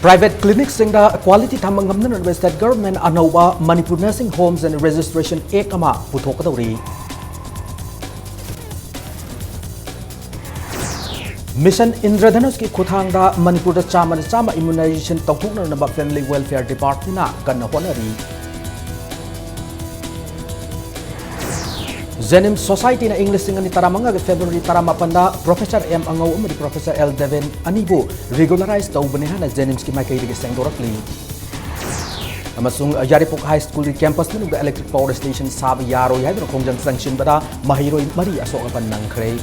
Private clinics singda quality thamang ngamnan na state government anauba Manipur Nursing Homes and Registration Act ama puthokadawri. Mission Indradhanush ki khuthangda Manipur da chama immunization tawthokna na Family Welfare Department na kanna honari. Zenim Society na English singani taramanga February taramapanda Professor M Angau umari Professor L Devin anibu regularize tawbani hana Zenims ki makai dige sengdorakli. Amasung Yaripok High School campus manuga electric power station sabi yaro yadro kongjang sanction bada mahiroi mari asokapan nangkre.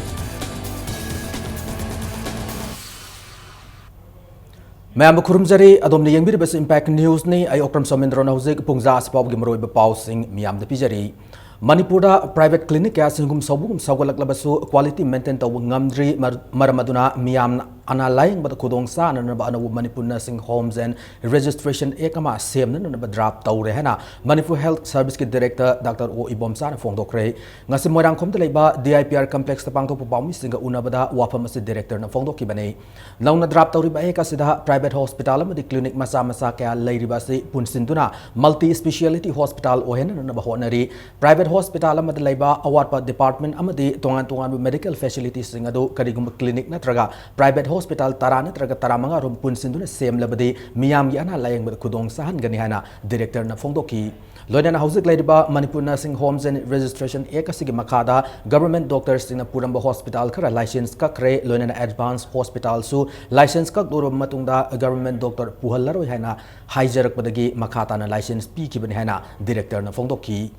Mayam kurumjari adomni yengbir bas impact news ni ay okram somendro na huzig pungza aspaw gimroi ba pausing miyam da pijari. Manipura private clinic ya singum sabugum sawgalak labasu quality maintain taw ngamdri maramaduna miyam ana laing bad khudong sa na ba anabu Manipur Nursing Homes and Registration Ekama sem na ba drop taw rehana Manipur Health Service ki director Dr. O Ibomsa na fongdokre ngasi moirang khom leba DIPR complex ta pangto pawmi singa unabada wafam asi director na fongdoki bane launa drop taw riba eka sida private hospital amadi clinic masa kaya lairiba si punsinduna multi speciality hospital ohena na ba honari private hospital amadi leba awatpa department amadi tongan medical facilities singa do karigum clinic natraga private hospital tarana traga taramanga rum punsinduna sem labadi miyam yana layang bad khudong sahan gani hana director na fongdoki loina hauzik laiba Manipur Nursing Homes and Registration ekasigi makada government doctors in Puramba hospital khara license ka kre loina advanced hospital su license ka doro matungda government doctor puhallaroi hana haijarak badagi makata na license pi ki bani hana director na fongdoki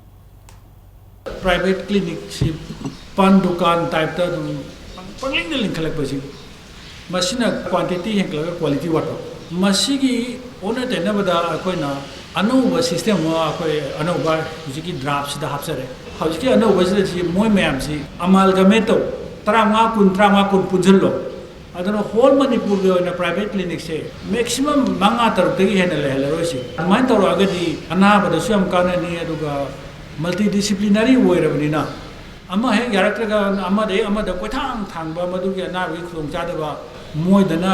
private clinic si pan dukan type ta pangling ling khalak basi machine quantity hengla quality water masigi ona tena bada akoina anova system wa akoi anova jiki drops da hapsare hauji anova si moi mayam si amalgamate tranga kun punjullo adana whole Manipur ge na private clinic se maximum manga taruk tagi hena le roisi main tawro agadi anaba da syam kana ni aduga multidisciplinary oirabnina ama he yaraktraga ama da koithang thangba madugi anabi khulong chadaba moidana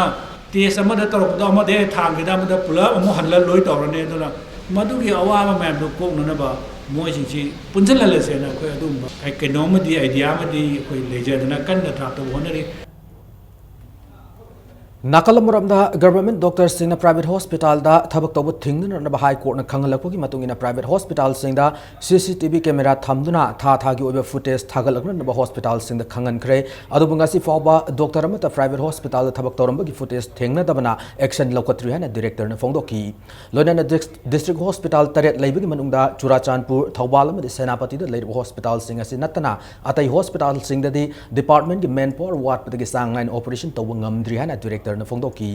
test amada tarok da amade thangida amada pula amu hanla loi tawrane dona madugi awama map do kokna ba moi sinchi punjalala sena ko adum kai kenomadi idea madi koi lejadana kanna thapta honari Nakalamuramda government doctors sing na private hospital da thabak tawbu thingna na high court na khangalakpogi matungina private hospital sing da CCTV camera thamduna tha gi oiba footage thagalakna na hospital sing da khangan khre adubunga si fawba doctor amata private hospital da thabak tawramba gi footage thengna dabana action lokatri hana director na fongdoki loina na district hospital taret leibagi manungda Churachandpur Thawbal amadi Senapati da leib hospital sing asi natana atai hospital sing da di department gi manpower ward padagi sangline operation tawbu ngamdri hana director na fongdoki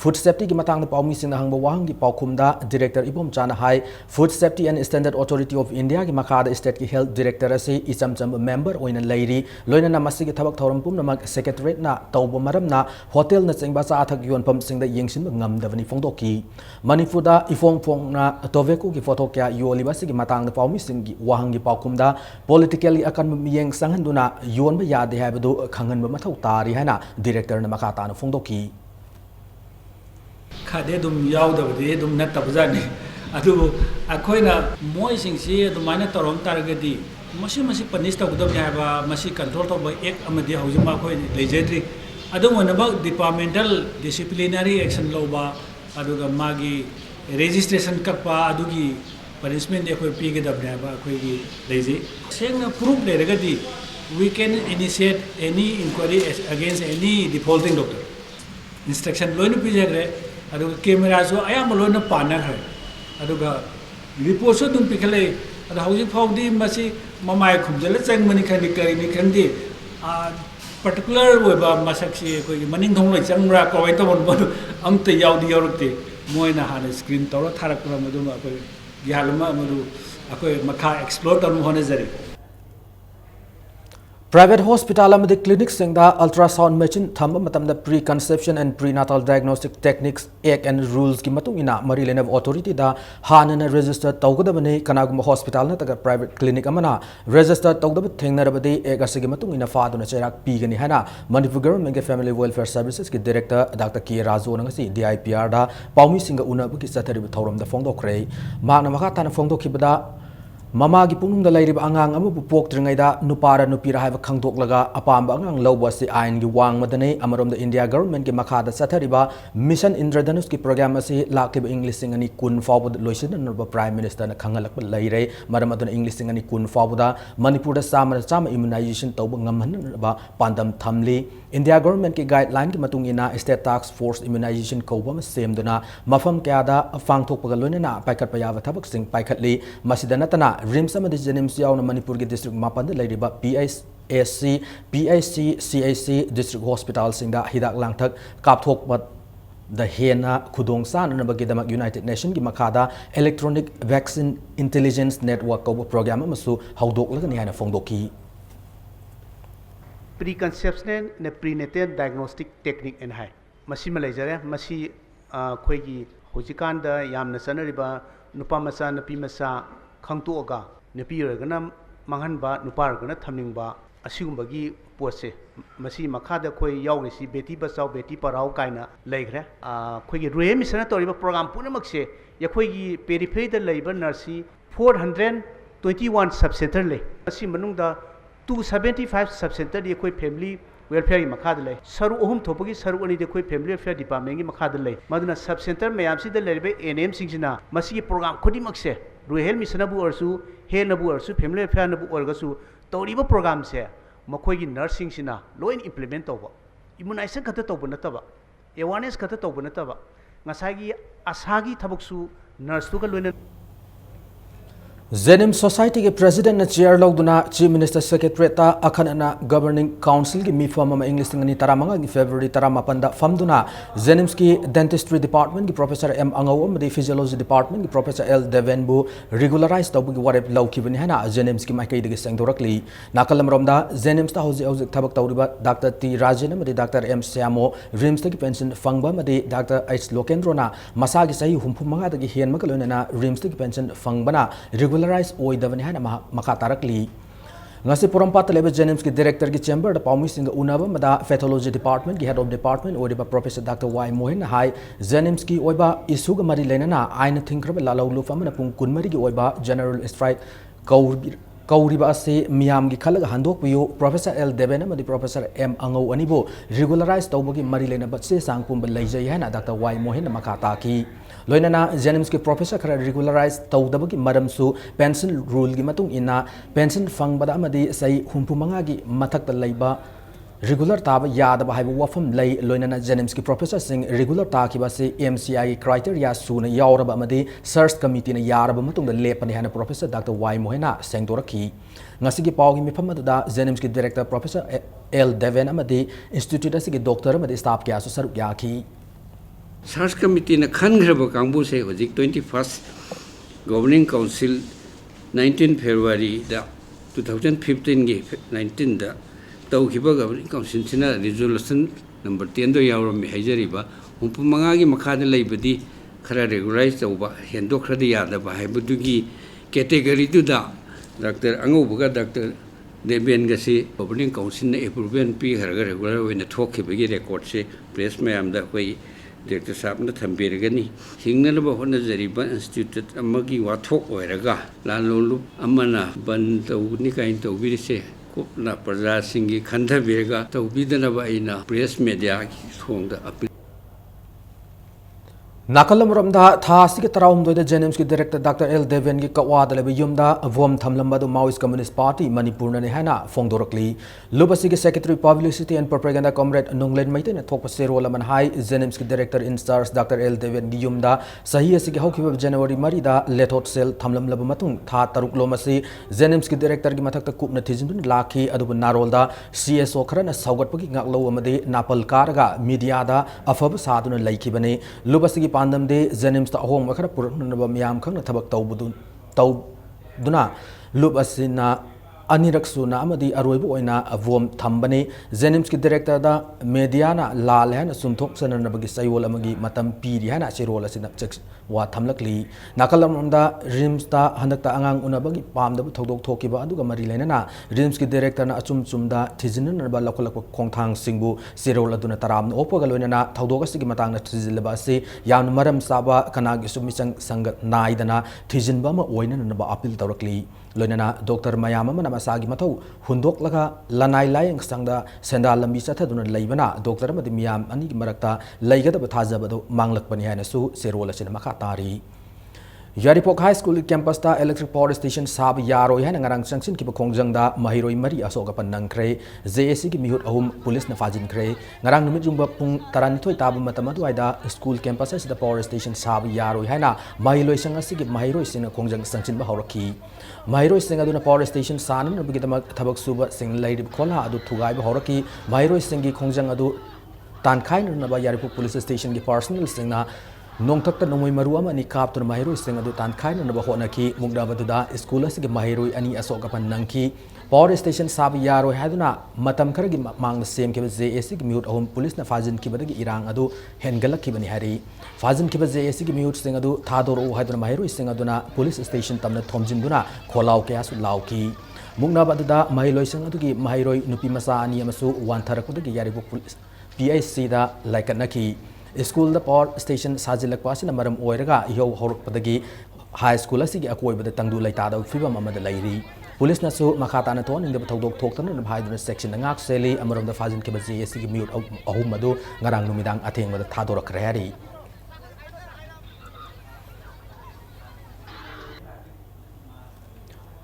food safety gi matang na pawmi sing na hangba wahang gi pawkhumda director Ibom Chana hai food safety and standard authority of India gi makhada state ki health director ase isamcham member oina leiri loina na masigi thabak thoram pum na secretariat na tawbo maram na hotel na chengba sa athak yon pam sing da yengsin ngamdavani fongdoki Manipur da ifong na toveku gi photo kya yoliba sigi matang na pawmi sing gi wahang gi pawkhumda politically akan miyeng sanghanduna yon ba yade habadu khangan ba mathau tari hana director na makhata na fongdoki khade dum yaudabde dum natabjani adu akoina moi singsi adu mana torom targadi masi punish tawdam yaba masi control to by ek amadi haujima khoi lejedri adu monaba departmental disciplinary action loba aduga magi registration kakpa adugi punishment ekoi pige dabne ba khoi gi leje sengna proof le regadi we can initiate any inquiry against any defaulting doctor instruction loinu pijagre aduga camera so ayam loina partner hai aduga report so dum pikale adu hauji faudi masi mamai khumjala changmani khani kari ni khandi particular oiba masaksi koi maning thong loi changra koi to bon amte yaudi yorukte moina hana screen tawra tharakra madu ma koi gyalma madu akoi makha explore tamu hone jari Private hospital amadi clinic singda ultrasound machine thamba matamda preconception and prenatal diagnostic techniques act and rules ki matung ina mari lenav authority da hanana register tawgadabani kanagum hospital na taga private clinic amana register tawdab thengnarabadi act asigi matung ina faaduna cherak pigani hana Manipur government ke family welfare services ki director Dr. K Razo ngasi DIPR da paumi singa una buki sathari thoram da phongdokre magna makha tan phongdokhibada Mama gi punung da lairib angang amu pupok tringaida nupara nupira haiba khangdoklaga apamba angang lawba si ain gi wang madane amarom da India government ki makhada sathariba mission Indradhanush ki program asi lakliba English singani kun fawbud loisin nurba prime minister na khangalak laire maram aduna English singani kun fawbuda Manipur da sama immunization tawba ngamhan ba pandam thamli India government ki guideline ki matung ina state task force immunization kawba ma semduna mafam kya da fangthokpaga loinana paikat payava thabak sing paikhatli masida natana RIMS amadi Jenims yauna Manipur ki district mapan da lairiba PISC CAC district hospital singda hidak langthak kapthokpat the hena khudong san na bagidam United Nations ki makhada electronic vaccine intelligence network ko program amasu haudok lagani hana phongdoki preconception ne prenatal diagnostic technique en hai masi malajare masi khoi gi hojikan da yamna sanariba nupa masa napi masa khangtoga napi ragana manghanba nupa ragana thamningba asigumba gi pose masi makhada khoi yawni si beti bachao beti parao kaina leigre khoi gi ruhe mission toriba program punamak se ya khoi gi periphery da leiba nurse 421 sub center le asi manung da 275 sub center di khoi family welfare makhada le saru ohum thopagi saru ani de khoi family welfare department gi makhada le maduna sub center mayam si da leribe NM singsina masi gi program khodi makse ruhel mission abu orsu hel nabu orsu family welfare nabu orgasu toriba program se makhoi gi nursing sina loin implement toba immunization khata toba nataba awareness khata toba nataba ngasai gi asagi thabaksu nurse tu ka loina Zenim Society ke President na chair logduna Chief Minister Secretary ta akhanana Governing Council ki mifam ama English ngani taramanga ki February taramapanda famduna Zenims ki Dentistry Department ki Professor M Angau amadi Physiology Department ki Professor L Devenbu regularize tawbu ki warep lawkibani hana Zenims ki maikai digi sengdorakli nakalam romda Zenims ta hoji thabak tawriba Dr. T Rajan amadi Dr. M Syamo RIMS ta ki pension fangba amadi Dr. H Lokendrona masagi sahi humpu manga dagi hen makalona na RIMS ta ki pension fangbana regularize oidavani hana makatarakli ngasi porampat lebe Jenims ki director ki chamber da paumi singa unaba mada pathology department ki head of department oiba Professor Dr. Y Mohin hai Jenims ki oiba issue ga mari lenana aina thinkraba lalaulu famana pung kunmari ki oiba general strike kauriba ase miyam gi khalaga handok piyo Professor L Devena madi Professor M Angau anibo regularize tawbagi mari lena batse sangpum laijai hana Dr. Y Mohin makata ki loinana Jenims ki professor khara regularize tawdabagi maramsu pension rule gi matung ina pension fangbada amadi sai humpu manga gi mathakta laiba regular taba yadaba haiba wafam lay loinana Jenims ki professor sing regular ta ki ba se MCI criteria suna yawraba amadi search committee na yaraba matung da lepani hana Professor Dr. Y Mohena sengdoraki ngasi gi pawgi mifam da Jenims ki director Professor L Deven amadi institute asigi doctor amadi staff kya su saruk yaki Search committee na khangraba kangbu se hojik 21st Governing Council 19 February da 2015 gi 19 da tawkhiba Governing Council sina resolution number 10 do yawrami haijariba humpu manga gi makhada leibadi khara regularize tawba hendok khadi yadaba haibudugi category du da Dr. Angau buga Dr. Deben gasi Governing Council na approval pi kharaga regular oina thokhibagi record se press mayam da koi Director Sabna Thambirgani, Hinganaba Honazariba Institute Amagi Watok Oeraga, Lalolu Amana Banta Unika into Virise, Kupna Praza Singi Kanta Virga, Taubidanaba ina press media home the appeal. Nakalam Ramda Thasi Taram do the Jenims ki director Dr. L Deven ki Kawada lebe yumda vom thamlamba do Maoist Communist Party Manipur na hana phongdorakli Lubasi ki Secretary Publicity and Propaganda Comrade Nonglen Maiten na thokpa serola man hai Jenims ki director in stars Dr. L Deven ki yumda sahi asi ki hawkiba January mari da lethot sel thamlam laba matung tha taruk lomasi Jenims ki director ki mathak ta kupna thijin lakhi adubu narolda CSO kharana saugatpagi ngaklo amade napal karaga media da afab saduna laikibane Lubasi ki pandam de Jenims ta ahong makara purnaba miyam khangna thabak tawduna lub asina अनिरक सुना अमदी अरोइब ओइना वोम थंबने जेनिम्स की director दा media ना लाल है सुमथोक सननबगी सयोल अमगी मतम पीरी है सिरोल असिन check वा थमलकली नाकलमदा RIMS ता हंदकता अंगांग उनबगी पामदब थोदोक थोकिबा अदुगा मरी लेना रिम्स की डायरेक्टर ना अचुम चुमदा थिजिननबा लखलक खोंथांग सिंगबु सिरोल अदुना तराम ओपगा लोइना थोदोक असigi matang na थिजिलबा से याम मरम साबा कनागी सुमिसंग संग नाइदना थिजिनबा म ओइना नबा अपील तौरकली लोइना डॉक्टर मयाम अमना मसागी मथौ हुंदोकलगा लनाई लायंग संगदा सेंदा लंबी चथदुना लेबना डॉक्टर मदि मियाम अनि मरक्ता लेगदब थाजबदो मांगलकपनि हायनसु सेरोल असिन मखा तारी यारिपोक हाई स्कूल कैंपस ता इलेक्ट्रिक पावर स्टेशन साब यारोय है नंगरांग संगसिन की खोंगजंगदा महिरोय मरी असोगपन नंगख्रे जेएसी की मिहुत अहुम पुलिस न फाजिनख्रे ngarang numit jungba pung taranithoi tabu matam aduaida school campus asida power station साब यारोय है ना mahiloi sanga sigi mahiroi sing खोंगजंग संगसिन ba hawraki mahiroi sing aduna power station sanan bigidama thabak suba sing laidi khola adu thugai ba hawraki mahiroi sing gi खोंगजंग adu tankhai na ba yaripok police station gi personal sing na नोंथक नोंमोई मरु अमनि कापतुन माहिरोई सिंग अदु तानखाइन नबा होनकी मुगदाबदुदा school असि माहिरोई अनि असोकपन नंकी power station साब यारो हादुना मतम खरगी मांग same के JAC की म्यूट अहुम पुलिस न फाजिन की बदगी इरांग अदु हेनगलक की बनि हरी फाजिन की जेएसी की म्यूट सिंग अदु थादोरो हादुना माहिरोई सिंग अदुना पुलिस स्टेशन तमना थोमजिनदुना खोलाव के असु लावकी मुगनाबदुदा महिलोई सिंग अदुगी माहिरोई नुपी मसा अनि अमसु वानथरकुदगी यारिबो पुलिस पीआईसी दा लाइकनकी स्कूल द पावर स्टेशन साजिलकवासिना मरम ओइरगा यो हौरकपदगी हाई स्कूल असि अकोइबद तंगदु लैताद फिबम अमद लैरी पुलिस नसु मखाताना तो निंदब थौदोक थोक्तन भाइदुन सेक्शन ngak सेली अमरम द फाजिन के जेएसी की म्यूट अहुम मदु ngarang numidang athengबद थादोरखरे हरी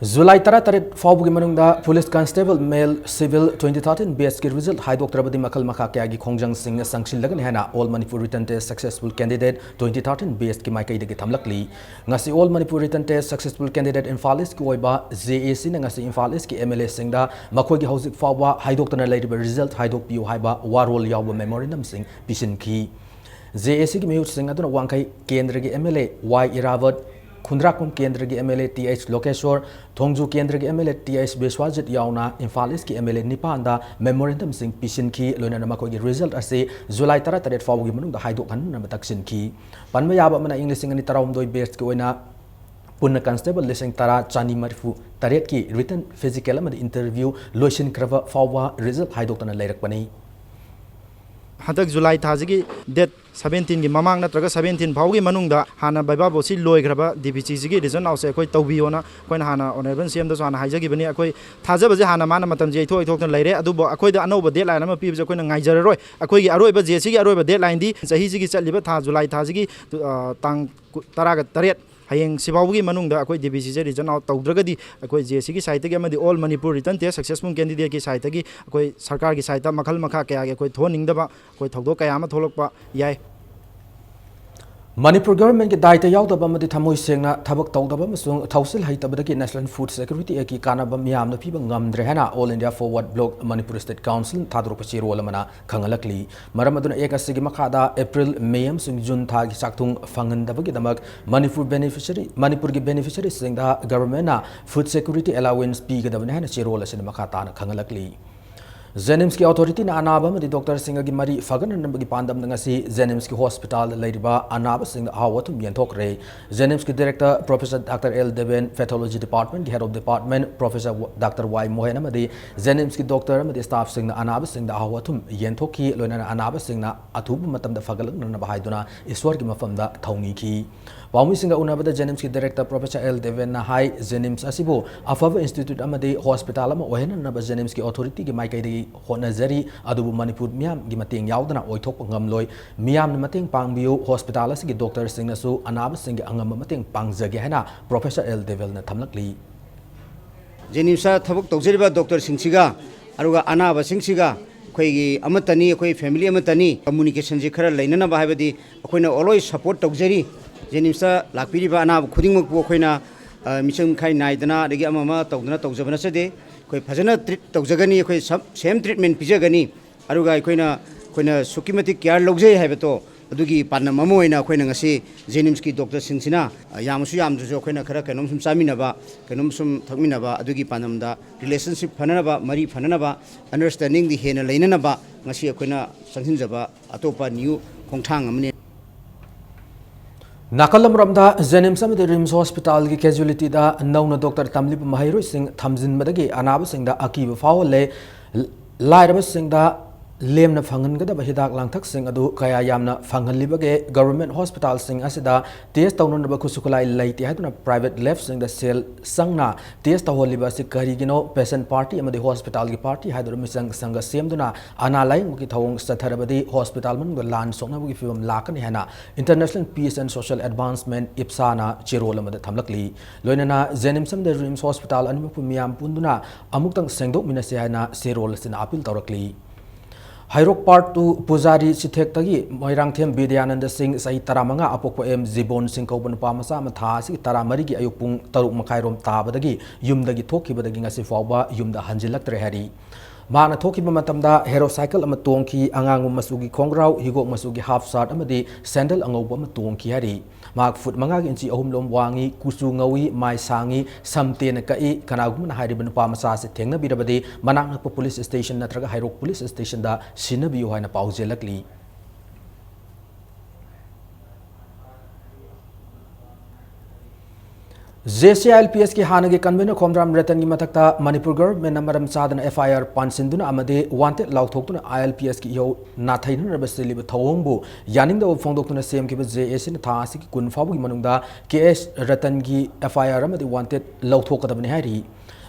जुलाई 13 फाउबगी मनुंगदा police constable male civil 2013 base की रिजल्ट हाइदोक्तरबदी मखल मखा क्यागी खोंगजंग सिंह संगसिलगन हेना all Manipur written test successful candidate 2013 base की माइकैदगी थमलकली ngasi all Manipur written test successful candidate Imphal East की ओइबा जेएसी ने ngasi इम्फाल ईस्ट की एमएलए सिंगदा मखोगी हौजिक फाउबा हाइदोक्तना लेरिबा रिजल्ट हाइदोकपियो हाइबा वारोल यावबा मेमोरेंडम सिंह पिसिनखी जेएसी की म्यूट सिंह अदुना वांखै केंद्र की एमएलए वाई इरावत खुंद्राकुम केंद्र की एमएलए टीएच लोकेश्वर थोंगजू केंद्र की एमएलए टीएच बेस्वाजित यावना इम्फाल ईस्ट की एमएलए निपांदा मेमोरेंडम सिंह पिसिनखी लोइना मखोगी रिजल्ट असे जुलाई 13 फाउबगी मनुंगदा हाइदोकहन तकसिनखी पनबा याबा मना इंग्लिश सिंह 19 बेस्ट की ओइना पुन्ना कांस्टेबल लिसिंग तरा चानी मरफू तरेट की रिटर्न फिजिकल इंटरव्यू लोइसिन क्रवा फाउबा रिजल्ट हाइदोकना लेरकपनी हदक जुलाई थाजी डेट 17 की ममांग नत्रगा 17 फाउगी मनुंगदा हाना बाइबा बोसी लोइग्रबा डीपीसी जी रिजन आउसे अखोय तौबियोना अखोयना हाना ऑनरेबल सीएम दसो हाना हाइजगिबनी अखोय थाजबजे हाना माना मतम जे इथो इथोकन लेरे अदुबो अखोयदा अनौब डेडलाइन अमा पीबजे अखोयना ngaijararoy अखोयगी अरोइबा जेसी की अरोइबा डेडलाइन दी सही जी की चलिबा था जुलाई थाजी की तांग 13 हयेंग सिबावगी मनुंगदा अखोय डीबीसी जे रिजन आउट तौद्रगदी अखोय जेसी की साइट के अमदी all Manipur written test successful candidate की साइट की अखोय सरकार की साइट मखल मखा कया के अखोय थोनिंगदबा अखोय थौदो कया अमा थोलकपा याय मणिपुर गवर्नमेंट की दायित्व यावदब अमदी थमोय सेंगना थबक तौदब अमसुंग थौसिल हैतबदगी नेशनल फूड सिक्योरिटी की कानाबम यामना पीबा ngamdre hena All India Forward Bloc Manipur state council थादरोप चिरोल मना खंगलकली मरम अदुना एक असigi मखादा अप्रैल मे अमसुंग जून था की चाकथुंग फंगनदबगी दमक मणिपुर की बेनिफिशियरी सिंगदा गवर्नमेंट ना फूड सिक्योरिटी अलाउंस पीगदबने हना चिरोल असिन मखाता खंगलकली जेनिम्स की अथॉरिटी ना अनाबा मदी डॉक्टर सिंह की मरी फगन नंबर की पांदम नंगसी जेनिम्स की हॉस्पिटल लेरिबा अनाबा सिंह हावतुम यंथोकरे जेनिम्स की director professor doctor L Deven pathology department head of department professor doctor Y Mohan मदी जेनिम्स की डॉक्टर मदी स्टाफ सिंह अनाबा सिंह हावतुम यंथोकी लोइना अनाबा सिंह अथुब मतम फगलक हाइदुना ईश्वर की मफम थौनी की पाउमी सिंह उनबद जेनिम्स की डायरेक्टर प्रोफेसर एल देवेन हाई जेनिम्स असिबो अफब इंस्टीट्यूट अमदी हॉस्पिटल अमा ओहेननब जेनिम्स की अथॉरिटी की माइकैदगी होनजरी अदुबु मणिपुर मियाम की मतेंग यावदना ओइथोक ngамloi मियाम न मतेंग पांगबियो हॉस्पिटल असि की डॉक्टर सिंह नसु अनाब सिंह अंगम मतेंग पांगजगे हैना प्रोफेसर एल देवेल न थमलकली जेनिम्स थबक तौजरिबा डॉक्टर सिंहसिगा अरुगा अनाब सिंहसिगा अखोयगी अमतनी अखोय फैमिली अमतनी कम्युनिकेशन जी खरा लेनना बाहाबदी अखोयना ऑलवेज सपोर्ट तौजरी जेनिम्स लाकपिरिबा अनाब खुदिंगमकपो अखोयना मिसंग खाइ नायदना अदगी अममा तौदना तौजबना सदे अखोय फजना ट्रीट तौजगनी अखोय सेम ट्रीटमेंट पिजगनी अरुगा अखोयना सुकीमति केयर लौजै हाइबतो ꯑꯗꯨꯒꯤ ꯄꯥꯟꯗꯝ ꯑꯃ ꯑꯣꯏꯅ ꯑꯩꯈꯣꯏꯅ ꯉꯁꯤ ꯖꯦꯅꯤꯝꯁꯀꯤ ꯗꯣꯛꯇꯔꯁꯤꯡꯁꯤꯅ ꯌꯥꯝꯁꯨ ꯌꯥꯝꯗ꯭ꯔꯁꯨ ꯑꯩꯈꯣꯏꯅ ꯈꯔ ꯀꯩꯅꯣꯝ ꯁꯨꯝ ꯆꯥꯃꯤꯟꯅꯕ ꯀꯩꯅꯣꯝ ꯁꯨꯝ ꯊꯛꯃꯤꯟꯅꯕ ꯑꯗꯨꯒꯤ ꯄꯥꯟꯗꯝꯗ ꯔꯤꯂꯦꯁꯟꯁꯤꯞ ꯐꯅꯅꯕ ꯃꯔꯤ ꯐꯅꯅꯕ ꯑꯟꯗꯔꯁꯇꯦꯟꯗꯤꯡꯗꯤ ꯍꯦꯟꯅ ꯂꯩꯅꯅꯕ ꯉꯁꯤ ꯑꯩꯈꯣꯏꯅ ꯆꯪꯁꯤꯟꯖꯕ ꯑꯇꯣꯞꯄ ꯅ꯭ꯌꯨ ꯈꯣꯡꯊꯥꯡ ꯑꯃꯅꯤ ꯅꯥꯀꯜꯂꯝꯔꯣꯝꯗ ꯖꯦꯅꯤꯝꯁ ꯑꯃꯗꯤ ꯔꯤꯝꯁ ꯍꯣꯁꯄꯤꯇꯥꯜꯒꯤ ꯀꯦꯖꯨꯑꯦꯂꯤꯇꯤꯗ ꯅꯧꯅ ꯗꯣꯛꯇꯔ ꯇꯝꯂꯤꯕ ꯃꯍꯩꯔꯣꯏꯁꯤꯡ ꯊꯝꯖꯤꯟꯕꯗꯒꯤ ꯑꯅꯥꯕꯁꯤꯡꯗ ꯑꯀꯤꯕ ꯐꯥꯎꯍꯜꯂꯦ ꯂꯥꯏꯔꯕꯁꯤꯡꯗ ꯂꯦꯝꯅ ꯐꯪꯍꯟꯒꯗꯕ ꯍꯤꯗꯥꯛ ꯂꯥꯡꯊꯛꯁꯤꯡ ꯑꯗꯨ ꯀꯌꯥ ꯌꯥꯝꯅ ꯐꯪꯍꯜꯂꯤꯕꯒꯦ ꯒꯚꯔꯟꯃꯦꯟꯠ ꯍꯣꯁꯄꯤꯇꯥꯜꯁꯤꯡ ꯑꯁꯤꯗ ꯇꯦꯁ ꯇꯧꯅꯅꯕ ꯈꯨꯠꯁꯨ ꯈꯨꯠꯂꯥꯏ ꯂꯩꯇꯦ ꯍꯥꯏꯗꯨꯅ ꯄ꯭ꯔꯥꯏꯚꯦꯠ ꯂꯦꯕꯁꯤꯡꯗ ꯁꯦꯜ ꯆꯪꯅ ꯇꯦꯁ ꯇꯧꯍꯜꯂꯤꯕ ꯑꯁꯤ ꯀꯔꯤꯒꯤꯅꯣ ꯄꯦꯁꯦꯟꯠ ꯄꯥꯔꯇꯤ ꯑꯃꯗꯤ ꯍꯣꯁꯄꯤꯇꯥꯜꯒꯤ ꯄꯥꯔꯇꯤ ꯍꯥꯏꯗꯨꯅ ꯃꯤꯆꯪ ꯁꯪꯒ ꯁꯦꯝꯗꯨꯅ ꯑꯅꯥ ꯂꯥꯌꯦꯡꯕꯒꯤ ꯊꯧꯑꯣꯡ ꯆꯠꯊꯔꯕꯗꯤ ꯍꯣꯁꯄꯤꯇꯥꯜ ꯃꯅꯨꯡꯗ ꯂꯥꯟ ꯁꯣꯛꯅꯕꯒꯤ ꯐꯤꯚꯝ ꯂꯥꯛꯀꯅꯤ ꯍꯥꯏꯅ ꯏꯟꯇꯔꯅꯦꯁꯅꯦꯜ ꯄꯤꯁ ꯑꯦꯟड ꯁꯣꯁꯤꯌal ꯑꯦꯗꯚꯥꯟꯁꯃꯦꯟꯠ ꯏꯞꯁꯥꯅ ꯆꯦꯔꯣꯜ ꯑꯃꯗ ꯊꯝꯂꯛꯂꯤ ꯂꯣꯏꯅꯅ ꯖꯦꯅꯤꯝꯁ ꯑꯃꯗꯤ ꯔꯤꯝꯁ ꯍꯣꯁꯄꯤꯇꯥꯜ ꯑꯅꯤꯃꯛꯄꯨ ꯃꯤꯌꯥꯝ ꯄꯨꯟꯗꯨꯅ ꯑꯃꯨꯛꯇꯪ ꯁꯦꯡꯗꯣꯛꯃꯤꯟꯅꯁꯤ ꯍꯥꯏꯅ ꯆꯦꯔꯣꯜ ꯑꯁꯤꯅ appeal ꯇꯧꯔꯛꯂꯤ Hairok Part 2 Pujari Chithek-tagi Moirangthem Vidyananda Singh sahi 15 apokpa M Zibon Singh kauba nupa macha ama tha asi 13 gi ayuk pung 3 makhairom tabadagi yumdagi thokhibadagi ngasi fawba yumda hanjilaktre hari Mana thokiba matamda hero cycle ama tongki angangu masugi khongrau higok masugi half shirt amadi sandal angauba ama tongki hari mak foot manga gi inchi ahum lom wangi kusu ngawi mai sangi samtena kai kanagumna hairiba nupa macha se thengna birabadi manakna police station natraga hairok police station da sinabiyo haina paujelakli JCILPS की हाना के convener खोमराम रतन की मथक्ता Manipur government मरम चादन FIR पानसिंदुना अमदे wanted लाउथोक्तुना ILPS की यो नाथैनरब celeb थौंगबु यानिंगदो फोंदोक्तुना सेमकिब JS ने था असि की कुन फाबुगी मनुंगदा KS रतन की FIR अमदे वांटेड लाउथोकदबने हारी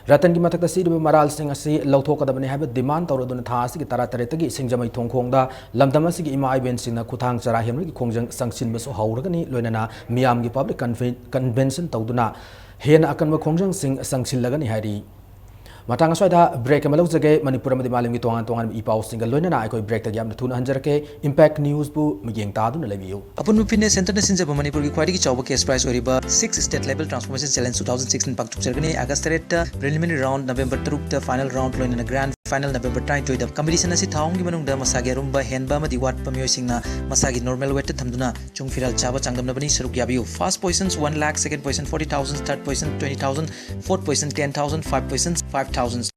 रतन की मथक्ता सिरिब मराल सिंह असि लाउथोकदबने हाबे डिमांड तौरदुना था असि की तरा तरेतगी सिंगजमै थोंखोंगदा लमदम असि की इमा इवेंट सिंगना खुथांग चरा हेमरगी खोंजंग संगसिनबसो हौरगनी लोइनना मियाम की पब्लिक कन्वेंशन तौदुना हेन अकन खोंजंग सिंह संगसिलगनी हारी matang aswada break amalok jage manipur amadi malim gi tongan tongan ipaw single loina ai koi break ta yam thun hanjarake impact news bu miyeng ta du na lebiu apun fitness center na sinjaba manipur gi khwadi gi chawba case prize oriba 6 state level transformation challenge 2016 pak chukjargani august rate preliminary round november 3 ta final round loina na grand final november 22 da competition asi thaung gi manung da masagi rumba henba amadi wat pamyoy singna masagi normal weight thamduna chung firal chaba changdam nabani saruk yabiu first positions 1 lakh second position 40000 third position 20000 fourth position 10000 fifth position 5000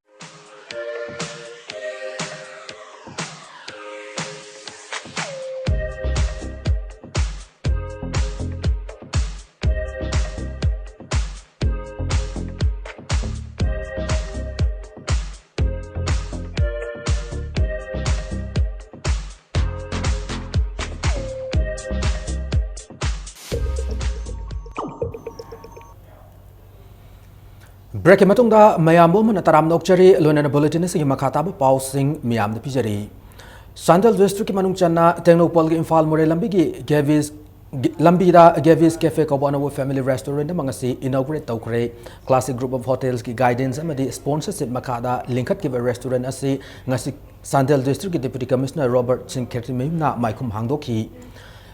Break matungda mayam bo mana taram nokchari loina na bulletin se makata ba pausing miyam da pijari Sandal district ki manung channa Technopol gi Imphal More lambi gi Gavis lambi da Gavis Cafe ko bana wo family restaurant da mangasi inaugurate tawkre classic group of hotels ki guidance amadi sponsorship makada linkat ki restaurant asi ngasi Sandal district ki deputy commissioner Robert Singh Khetri na maikum hangdoki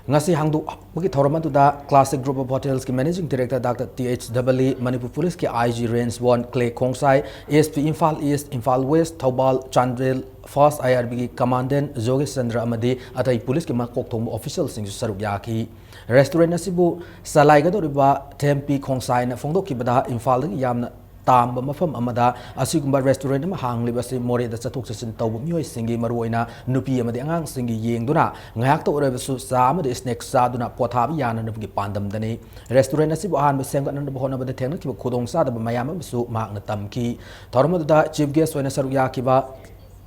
ngasi hangdu bagi thoraman da classic group of hotels ki managing director Dr. THW Manipur police ki IG range 1 Clay Khongsai ASP Imphal East Imphal West Thobal Chandrel first IRB ki commandant Jogesh Chandra amadi atai police ki makok thom official sing saruk yaki restaurant asibu salai ga doriba Tempi Khongsai na phongdok ki bada Imphal gi yamna Tamba mafam amada asigumba restaurant ama hangliba se more da chathok chasin tawbu mioi singi maruoina nupi amadi angang singi yengduna ngayak to oreba su sa amadi snack sa duna pothabi yana nugi pandam dani restaurant asibu ahan be semga nan bo hona bada thengna ki khodong sa da mayam su magna tamki thormadu da chief guest oina saruk yakiba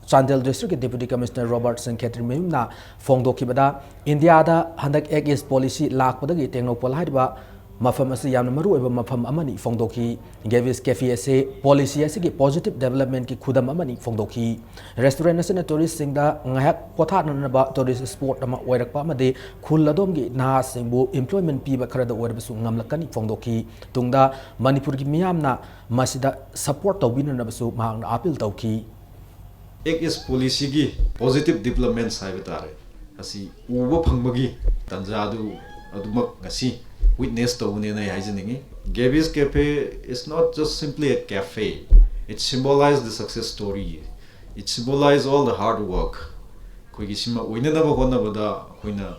Chandel district ki deputy commissioner Robert Singh Khetri na phongdoki bada India da handak ek is policy lakpadagi Technopol haiba mafam asi yamna maru eba mafam amani phongdoki Gavis Cafe ase policy ase ki positive development ki khudam amani phongdoki restaurant ase na tourist singda ngayak potha na ba tourist sport ama oirakpa amade khuladom gi na singbu employment piba kharada oirbasu ngamlakani phongdoki tungda manipur gi miyamna masida support tawbina na basu mahang appeal tawki एक इस policy की positive developments है बतारे असी उबो फंगबगी तंजादु अदुमक ngasi witness tawune na haijeningi Gavis Cafe is not just simply a cafe, it symbolizes the success story, it symbolizes all the hard work. Koi gisima oina na ba hona bada koina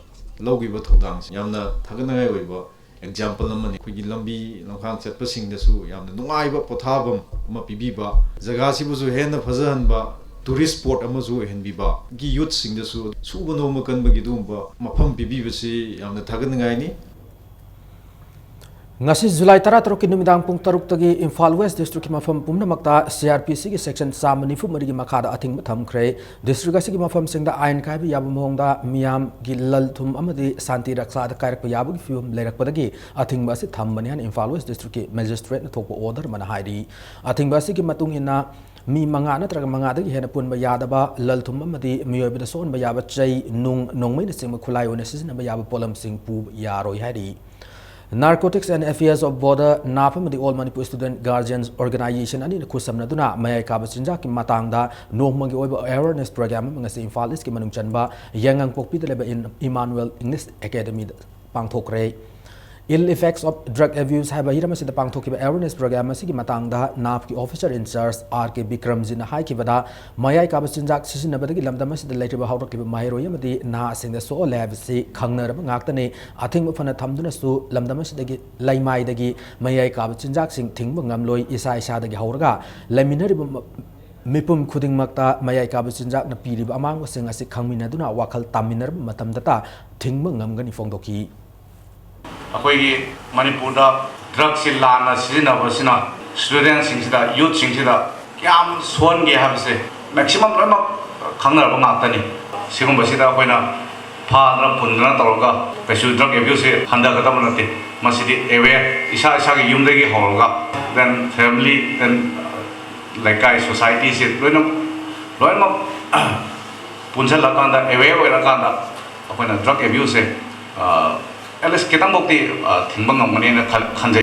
ꯂꯧꯈꯤꯕ ꯊꯧꯗꯥꯡꯁꯤ ꯌꯥꯝꯅ ꯊꯥꯒꯠꯅꯤꯡꯉꯥꯏ ꯑꯣꯏꯕ example ꯑꯃꯅꯤ ꯑꯩꯈꯣꯏꯒꯤ ꯂꯝꯕꯤ ꯂꯝꯈꯥꯡ ꯆꯠꯄꯁꯤꯡꯗꯁꯨ ꯌꯥꯝꯅ ꯅꯨꯡꯉꯥꯏꯕ ꯄꯣꯊꯥꯐꯝ ꯑꯃ ꯄꯤꯕꯤꯕ ꯖꯒꯥꯁꯤꯕꯨꯁꯨ ꯍꯦꯟꯅ ꯐꯖꯍꯟꯕ ꯇꯨꯔꯤꯁ ꯁ꯭ꯄꯣꯠ ꯑꯃꯁꯨ ꯑꯣꯏꯍꯟꯕꯤꯕ ꯒꯤ ꯌꯨꯠꯁꯤꯡꯗꯁꯨ ꯁꯨꯕ ꯅꯣꯝꯕ ꯀꯟꯕꯒꯤ ꯑꯗꯨꯒꯨꯝꯕ ꯃꯐꯝ ꯄꯤꯕꯤꯕꯁꯤ ꯌꯥꯝꯅ ꯊꯥꯒꯠꯅꯤꯡꯉꯥꯏꯅꯤ ngasi July 13 ki numidang pung 3 tagi Imphal West District ki mafam pumnamakta CRPC ki section 194 gi makhada athing thamkhre district asigi mafam singda ain kai bi yab mohongda miyam gi lal thum amadi santi raksa da kairak yabu gi fium lerak padagi athing ba si thambani han Imphal West District ki magistrate na thokpa order mana hairi athing ba si ki matung ina mi manga natraga manga dagi hena punba yadaba lal thum amadi miyoy bida son ba yaba chai nung nongmai na singma khulai ona sisina ba yaba polam sing pu yaroi hairi Narcotics and Affairs of Border NAFM the All Manipur Student Guardians Organization ani khusamna duna mayai ka bachinja ki matangda nohmangi oiba awareness program ngasi Imphal East ki manung chanba yangang pokpi de leba in Emmanuel English Academy pangthokre ill effects of drug abuse haba hirama sida pangthokiba awareness program asigi matangda NAF ki officer in charge RK Bikramjina haikibada mayai ka bachinjak sisinabadagi lamdam asida leitriba hawrakliba mahiroy amadi na singda so lab si khangnaraba ngaktane athingba fana thamduna su lamdam asidagi laimai dagi mayai ka bachinjak sing thingba ngamloi isa isa dagi hawraga laiminariba mipum khuding makta mayai ka bachinjak na piriba amang sing asi khangminaduna wakhal taminarba matamdata thingba ngamgani fongdoki अखोई Manipur drug से लाना सिजना student youth क्या सोनगे है maximum लोग खानी सिगुबसीद अखोना फादना पुनना तौर कैसे ड्रग एब्यूस हंधगदब नाते एवेयर इसा इसा यूमदगी होगा देन फैमिली देन लेकाई सोसाइटी से लोनमक पुनसलकान एवेयर होरकान अखोना ड्रग एब्यूस एलेस कितम बोक्ति थिंबंग ngomani khanjai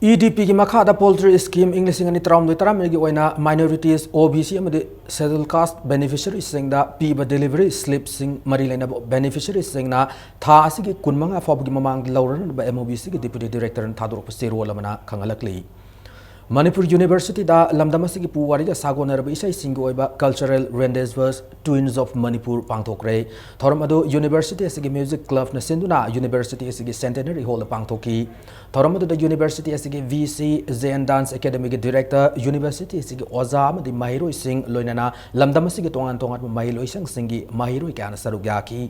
EDP ki makhada poultry scheme English ngani traum doi taram gi oina minorities OBC amade scheduled caste beneficiaries singda piba delivery slip sing mari lena beneficiaries singna tha asigi kunmanga fob gi mamang lauran ba MOBC gi deputy director n thador pa serol amana khangalakli Manipur University da lamdamasi ki puwari ga sagonar ba isai singo oiba cultural rendezvous twins of Manipur pangthokre thoram ado university asigi music club na sinduna university asigi centenary hall pangthoki thoram ado da university asigi VC Zen dance academy gi director university asigi oza amadi mahiroi sing loinana lamdamasi gi tongan tongan mahiloi sang singi mahiroi kana sarugyaki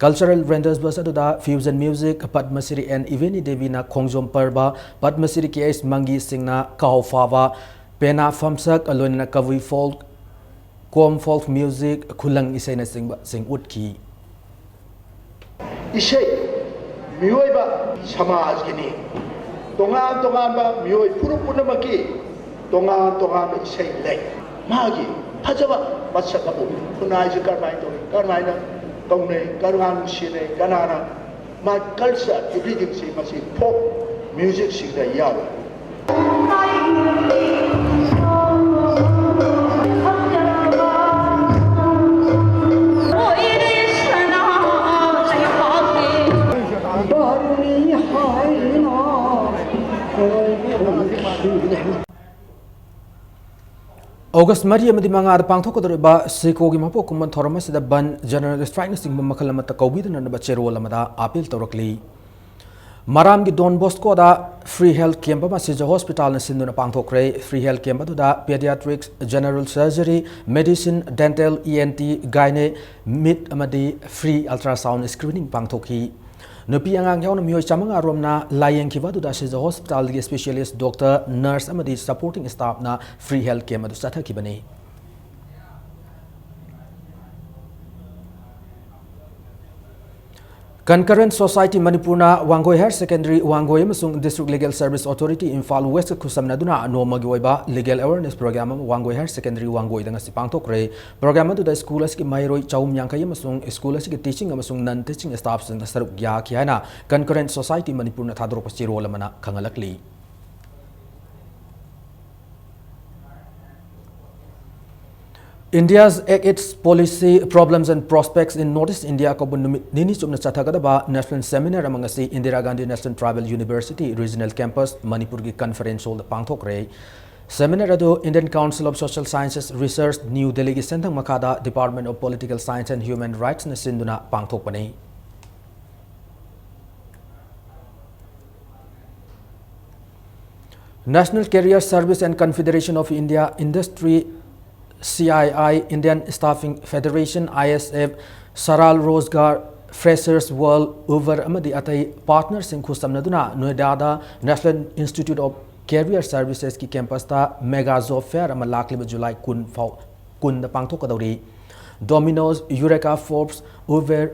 Cultural rendezvous aduda fusion music Padma Shri and Iveni Devi na Khongjom Parba Padma Shri KS Mangi Singh na Kahofava Pena Famsak alone na Kavi folk Kom folk music Khulang isai na sing utki Isai miyoiba samaj gini tongan ba miyoi puru punamaki tongan isai lei magi hajaba masakabu punai karmai na Tone, Karuhan Sine, Ganana, my culture, everything she must be pop music sing the yawa. August Mari amadi manga da pangthokadoriba Siko gi mapo kuman thorama sida ban general strike sing makhala mata kawbidana ba cherol amada appeal tawrakli Maram gi Don Bosco da free health camp ma sija hospital na sinduna pangthokre free health camp da pediatrics general surgery medicine dental ENT gyne mid amadi free ultrasound screening pangthoki Nupi angang yaw na miyoy chamang arom na layang kiba da sija hospital gi specialist doctor nurse amadi supporting staff na free health camp adu satha kibani Concurrent Society Manipurna Wangoi Higher Secondary Wangoi Masung District Legal Service Authority Imphal West Kusamna duna nomagi oiba legal awareness program Wangoi Higher Secondary Wangoi danga si pangthokre program adu da school asiki mairoi chaum yangkai masung school asiki teaching amasung non teaching staff sing saruk gya khiana Concurrent Society Manipurna thadro pasiro lamana khangalakli India's its policy problems and prospects in Northeast India ko nini chumna chathagada national seminar among asi Indira Gandhi National Tribal University Regional Campus Manipur ki conference hall pangthokre Seminar adu Indian Council of Social Sciences Research New Delhi gi sendang makada Department of Political Science and Human Rights na sinduna pangthokpani. National Career Service and Confederation of India Industry CII Indian Staffing Federation ISF Saral Rozgar Freshers World over amadi atai partners in khustamnaduna Noida da National Institute of Career Services ki campus ta mega job fair ama lakliba July kun da pangthokadori. Domino's, Eureka, Forbes, Uber,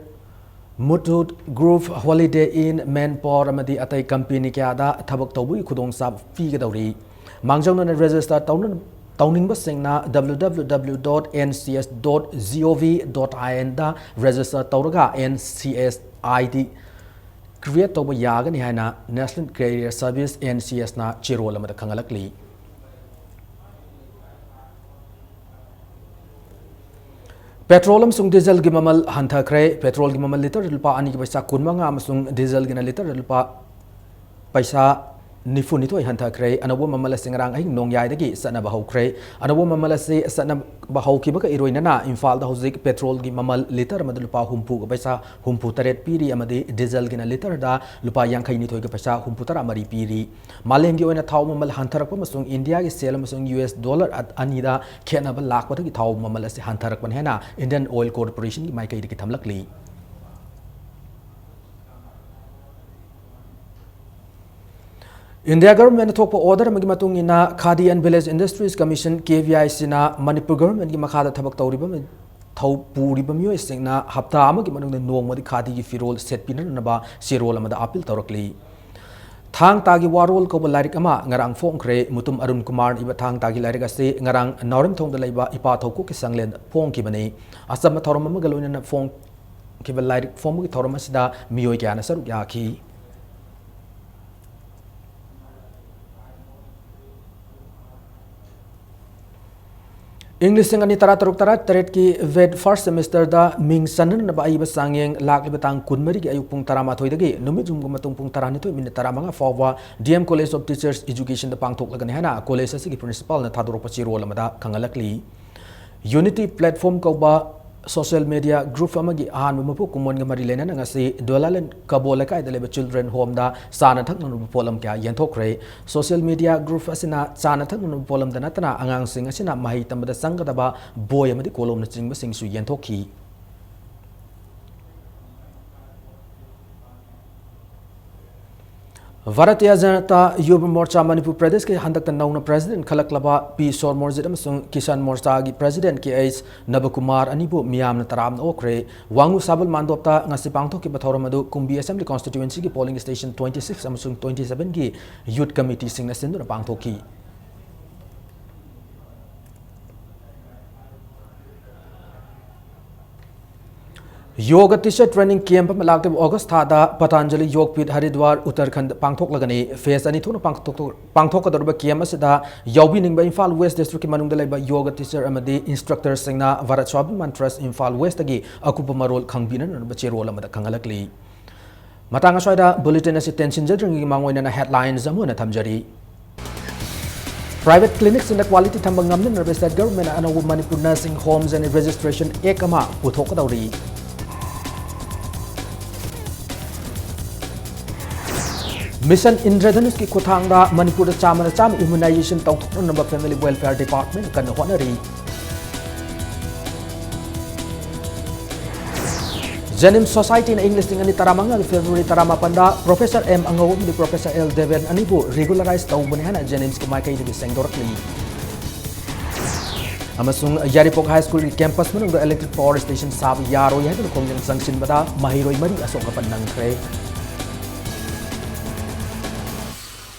Muthoot Group, Holiday Inn, Manpower amadi atai company kya da thabak tawbui khudong sab fi gadori. Mangjong na register tawning basingna www.ncs.gov.in da register tawraga NCS ID create tawba yagani haina National Career Service NCS na chirol amada khangalakli. Petrol amsung diesel gi mamal hanthakre petrol gi mamal liter lupa ani gi paisa kunmanga amsung diesel gi na liter lupa paisa nifu nitoi hanthakre anabu mamal singrang ai nongyai dagi sana bahokre anabu mamal se sana bahauki baka iroina na Imphal da hozik petrol gi mamal liter amad lupa humpu gi paisa humpu taret piri amadi diesel gi na liter da lupa yankai nitoi gi paisa humpu tara mari piri malem gi oina thau mamal hantharak masung India gi sel masung US dollar at anida khena ba lakh gi thau mamal se hantharak ban hena Indian Oil Corporation gi mai kai gi thamlakli. India government thok po order magi matung ina Khadi and Village Industries Commission KVI sina Manipur government gi makhada thabak tawriba thau puriba myo singna hapta amagi manung na nong madi Khadi gi firol set pinana ba sirol amada appeal tawrakli. Thang tagi warol ko larik ama ngarang phongkre mutum Arun Kumar iba thang tagi larik ase ngarang naurim thong da laiba ipa thau ko ki sanglen phong ki bani asam thorom ma galona na phong ki ba larik phong gi thorom asida miyoi kya na saruk ya ki. English sing ani tara taret ki vet first semester da ming sanan na ba ai ba sangyeng lak le batang kunmari ki ayuk pung tarama thoi dagi numit jum ko matung pung tarani thoi min taramanga forwa DM College of Teachers Education da pangthok lagani hana college asi ki principal na thadoro pachi role amada khangalakli Unity platform ko ba social media group amagi ahan mapu kumon ga mari lena ngasi dolalen kabola kai da leba children home da sana thak nu polam kya yanthokre social media group asina sana thak nu polam da natana angang sing asina mahi tamada sangada ba boy amadi kolom na chingba sing su yanthokhi. Bharatiya Janata Yuva Morcha Manipur Pradesh ke handakta nauna president khalaklaba P Sor Morjit amasung Kisan Morcha gi president ke H Nabakumar anibu miyam na taram okre wangu sabal mandopta ngasi pangthok ki bathoram adu Kumbi Assembly constituency ki polling station 26 amasung 27 ki youth committee sing na sindu na pangthoki. Yoga teacher training camp में लागते अगस्त थादा पतंजलि योगपीठ हरिद्वार उत्तराखंड पांगथोक लगने face अनि थोन पांगथोक कदरबा camp असदा यावबी निंगबा Imphal waste district की मनुंग लेबा yoga teacher अमदी instructor सिंगना Bharat Swabhiman trust Imphal waste की अकुप मरोल खंगबिनन बचे role अमदा खंगलकली Matang असवाइदा bulletin असि टेंशन जद्रंगी मांगोइना हेडलाइंस अमुना थमजरी Private clinics in the quality thambang ngamne na state government anawu Manipur nursing homes and registration ekama puthok dauri Mission Indradhanus ki kuthangda Manipur da chamana cham immunization tawthokna number family welfare department kan honari Janim Society in English ngani taramanga February tarama panda Professor M angawum di Professor L Deven anibu regularize tawbani hana Janims ki makai di sengdorakli amasung Yaripok High School campus manung electric power station sab yaro ya ko kongjang sangsin bada mahiroi mari asok kapan nangkre